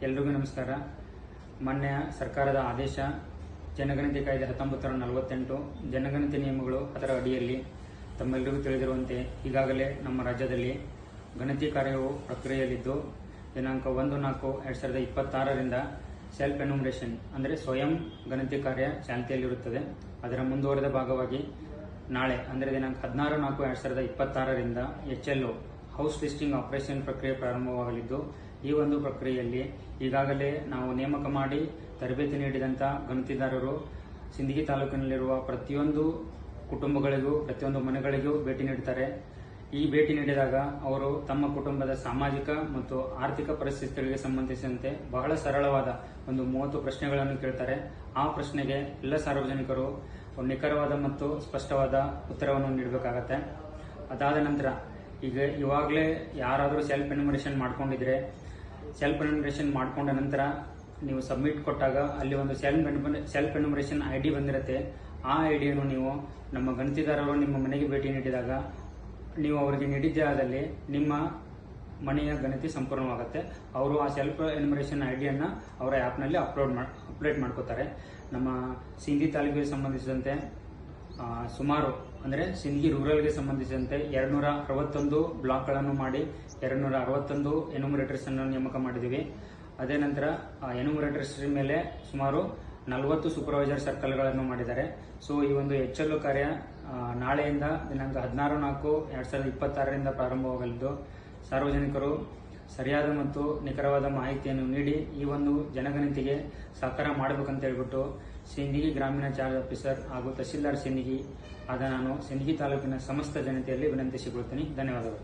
ಎಲ್ರಿಗೂ ನಮಸ್ಕಾರ. ಮೊನ್ನೆ ಸರ್ಕಾರದ ಆದೇಶ ಜನಗಣತಿ ಕಾಯ್ದೆ 1948 ಜನಗಣತಿ ನಿಯಮಗಳು ಅದರ ಅಡಿಯಲ್ಲಿ ತಮ್ಮೆಲ್ಲರಿಗೂ ತಿಳಿದಿರುವಂತೆ ಈಗಾಗಲೇ ನಮ್ಮ ರಾಜ್ಯದಲ್ಲಿ ಗಣತಿ ಕಾರ್ಯವು ಪ್ರಕ್ರಿಯೆಯಲ್ಲಿದ್ದು ದಿನಾಂಕ 1-4-2026ರಿಂದ ಸೆಲ್ಫ್ ಎನ್ಯುಮರೇಷನ್ ಅಂದರೆ ಸ್ವಯಂ ಗಣತಿ ಕಾರ್ಯ ಚಾಲ್ತಿಯಲ್ಲಿರುತ್ತದೆ. ಅದರ ಮುಂದುವರೆದ ಭಾಗವಾಗಿ ನಾಳೆ ಅಂದರೆ ದಿನಾಂಕ 16-4-2026ರಿಂದ HLO ಹೌಸ್ ಲಿಸ್ಟಿಂಗ್ ಆಪರೇಷನ್ ಪ್ರಕ್ರಿಯೆ ಪ್ರಾರಂಭವಾಗಲಿದ್ದು, ಈ ಒಂದು ಪ್ರಕ್ರಿಯೆಯಲ್ಲಿ ಈಗಾಗಲೇ ನಾವು ನೇಮಕ ಮಾಡಿ ತರಬೇತಿ ನೀಡಿದಂಥ ಗಣತಿದಾರರು ಸಿಂದಗಿ ತಾಲೂಕಿನಲ್ಲಿರುವ ಪ್ರತಿಯೊಂದು ಕುಟುಂಬಗಳಿಗೂ ಪ್ರತಿಯೊಂದು ಮನೆಗಳಿಗೂ ಭೇಟಿ ನೀಡುತ್ತಾರೆ. ಈ ಭೇಟಿ ನೀಡಿದಾಗ ಅವರು ತಮ್ಮ ಕುಟುಂಬದ ಸಾಮಾಜಿಕ ಮತ್ತು ಆರ್ಥಿಕ ಪರಿಸ್ಥಿತಿಗಳಿಗೆ ಸಂಬಂಧಿಸಿದಂತೆ ಬಹಳ ಸರಳವಾದ ಒಂದು 30 ಪ್ರಶ್ನೆಗಳನ್ನು ಕೇಳ್ತಾರೆ. ಆ ಪ್ರಶ್ನೆಗೆ ಎಲ್ಲ ಸಾರ್ವಜನಿಕರು ನಿಖರವಾದ ಮತ್ತು ಸ್ಪಷ್ಟವಾದ ಉತ್ತರವನ್ನು ನೀಡಬೇಕಾಗತ್ತೆ. ಅದಾದ ನಂತರ ಇವಾಗಲೇ ಯಾರಾದರೂ ಸೆಲ್ಫ್ ಎನ್ಯುಮರೇಷನ್ ಮಾಡ್ಕೊಂಡಿದ್ರೆ, ಸೆಲ್ಫ್ ಎನ್ಯುಮರೇಷನ್ ಮಾಡ್ಕೊಂಡ ನಂತರ ನೀವು ಸಬ್ಮಿಟ್ ಕೊಟ್ಟಾಗ ಅಲ್ಲಿ ಒಂದು ಸೆಲ್ಫ್ ಎನ್ಯುಮರೇಷನ್ ID ಬಂದಿರುತ್ತೆ. ಆ ಐಡಿಯನ್ನು ನೀವು ನಮ್ಮ ಗಣತಿದಾರರು ನಿಮ್ಮ ಮನೆಗೆ ಭೇಟಿ ನೀಡಿದಾಗ ನೀವು ಅವರಿಗೆ ನೀಡಿದ್ದ ಜಾಗದಲ್ಲಿ ನಿಮ್ಮ ಮನೆಯ ಗಣತಿ ಸಂಪೂರ್ಣವಾಗುತ್ತೆ. ಅವರು ಆ ಸೆಲ್ಫ್ ಎನ್ಯುಮರೇಷನ್ ಐಡಿಯನ್ನು ಅವರ ಆ್ಯಪ್ನಲ್ಲಿ ಅಪ್ಲೋಡ್ ಮಾಡ್ಕೋತಾರೆ. ನಮ್ಮ ಸಿಂದಗಿ ತಾಲೂಕಿಗೆ ಸಂಬಂಧಿಸಿದಂತೆ ಸುಮಾರು ಅಂದರೆ ಸಿಂದಗಿ ರೂರಲ್ಗೆ ಸಂಬಂಧಿಸಿದಂತೆ 261 ಬ್ಲಾಕ್ಗಳನ್ನು ಮಾಡಿ 261 ಎನ್ಯುಮರೇಟರ್ಸ್ ಅನ್ನು ನೇಮಕ ಮಾಡಿದ್ದೀವಿ. ಅದೇ ನಂತರ ಎನ್ಯುಮರೇಟರ್ಸ್ ಮೇಲೆ ಸುಮಾರು 40 ಸೂಪರ್ವೈಸರ್ ಸರ್ಕಲ್ಗಳನ್ನು ಮಾಡಿದ್ದಾರೆ. ಸೊ ಈ ಒಂದು HLO ಕಾರ್ಯ ನಾಳೆಯಿಂದ ದಿನಾಂಕ 16-4-2026ರಿಂದ ಪ್ರಾರಂಭವಾಗಲಿದ್ದು, ಸಾರ್ವಜನಿಕರು ಸರಿಯಾದ ಮತ್ತು ನಿಖರವಾದ ಮಾಹಿತಿಯನ್ನು ನೀಡಿ ಈ ಒಂದು ಜನಗಣತಿಗೆ ಸಹಕಾರ ಮಾಡಬೇಕಂತ ಹೇಳ್ಬಿಟ್ಟು ಸಿಂದಗಿ ಗ್ರಾಮೀಣ ಚಾರ್ಜ್ ಆಫೀಸರ್ ಹಾಗೂ ತಹಶೀಲ್ದಾರ್ ಸಿಂದಗಿ ಆದ ನಾನು ಸಿಂದಗಿ ತಾಲೂಕಿನ ಸಮಸ್ತ ಜನತೆಯಲ್ಲಿ ವಿನಂತಿಸಿಕೊಳ್ತೀನಿ. ಧನ್ಯವಾದಗಳು.